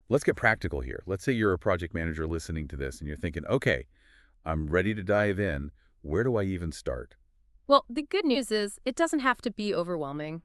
let's get practical here. Let's say you're a project manager listening to this and you're thinking, okay, I'm ready to dive in. Where do I even start? Well, the good news is it doesn't have to be overwhelming.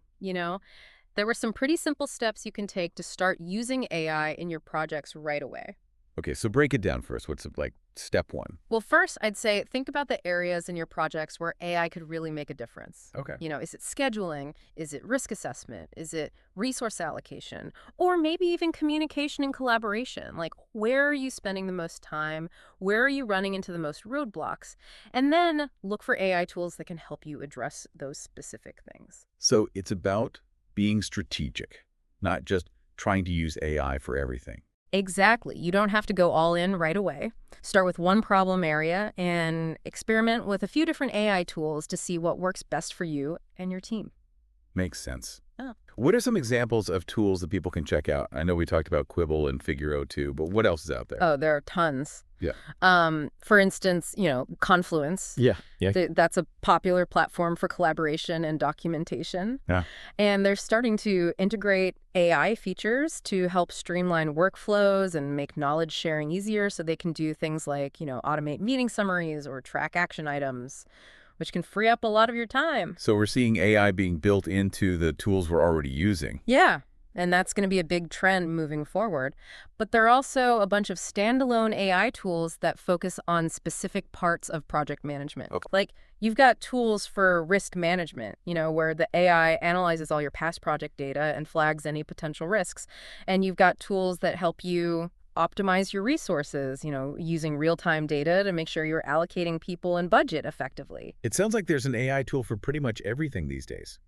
There were some pretty simple steps you can take to start using AI in your projects right away. Okay, so break it down first. What's like step one? Well, first, I'd say think about the areas in your projects where AI could really make a difference. Okay. Is it scheduling? Is it risk assessment? Is it resource allocation? Or maybe even communication and collaboration? Like, where are you spending the most time? Where are you running into the most roadblocks? And then look for AI tools that can help you address those specific things. So it's about being strategic, not just trying to use AI for everything. Exactly. You don't have to go all in right away. Start with one problem area and experiment with a few different AI tools to see what works best for you and your team. Makes sense. Oh. What are some examples of tools that people can check out? I know we talked about Quibble and Figuro too, but what else is out there? Oh, there are tons. Yeah. For instance, Confluence. Yeah. Yeah. That's a popular platform for collaboration and documentation. Yeah. And they're starting to integrate AI features to help streamline workflows and make knowledge sharing easier so they can do things like, automate meeting summaries or track action items, which can free up a lot of your time. So we're seeing AI being built into the tools we're already using. Yeah. And that's going to be a big trend moving forward. But there are also a bunch of standalone AI tools that focus on specific parts of project management. Okay. Like you've got tools for risk management, where the AI analyzes all your past project data and flags any potential risks. And you've got tools that help you optimize your resources, using real-time data to make sure you're allocating people and budget effectively. It sounds like there's an AI tool for pretty much everything these days.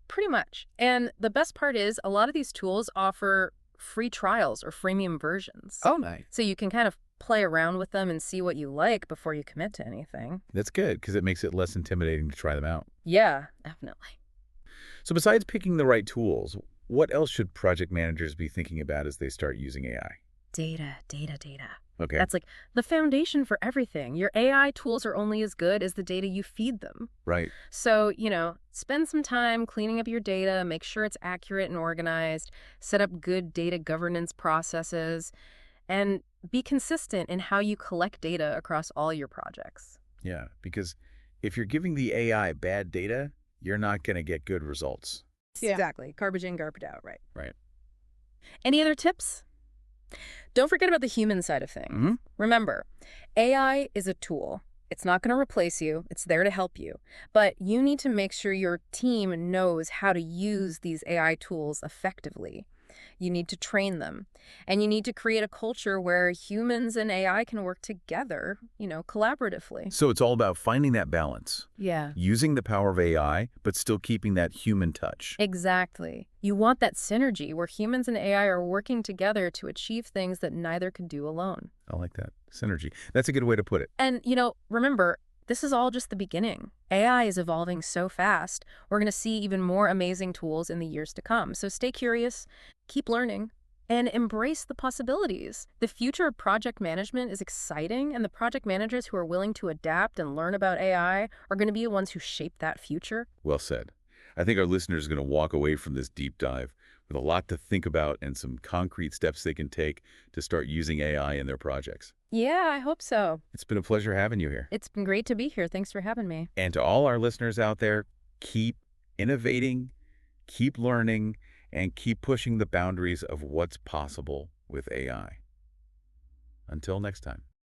Pretty much. And the best part is a lot of these tools offer free trials or freemium versions. Oh, nice. So you can kind of play around with them and see what you like before you commit to anything. That's good because it makes it less intimidating to try them out. Yeah, definitely. So besides picking the right tools, what else should project managers be thinking about as they start using AI? Data, data, data. Okay. That's like the foundation for everything. Your AI tools are only as good as the data you feed them. Right. So, spend some time cleaning up your data, make sure it's accurate and organized, set up good data governance processes, and be consistent in how you collect data across all your projects. Yeah, because if you're giving the AI bad data, you're not going to get good results. Yeah. Exactly. Garbage in, garbage out, right? Right. Any other tips? Don't forget about the human side of things. Mm-hmm. Remember, AI is a tool. It's not going to replace you. It's there to help you. But you need to make sure your team knows how to use these AI tools effectively. You need to train them. And you need to create a culture where humans and AI can work together, collaboratively. So it's all about finding that balance, Yeah. using the power of AI, but still keeping that human touch. Exactly. You want that synergy where humans and AI are working together to achieve things that neither could do alone. I like that. Synergy. That's a good way to put it. And, remember, this is all just the beginning. AI is evolving so fast. We're going to see even more amazing tools in the years to come. So stay curious, keep learning, and embrace the possibilities. The future of project management is exciting, and the project managers who are willing to adapt and learn about AI are going to be the ones who shape that future. Well said. I think our listeners are going to walk away from this deep dive with a lot to think about and some concrete steps they can take to start using AI in their projects. Yeah, I hope so. It's been a pleasure having you here. It's been great to be here. Thanks for having me. And to all our listeners out there, keep innovating, keep learning, and keep pushing the boundaries of what's possible with AI. Until next time.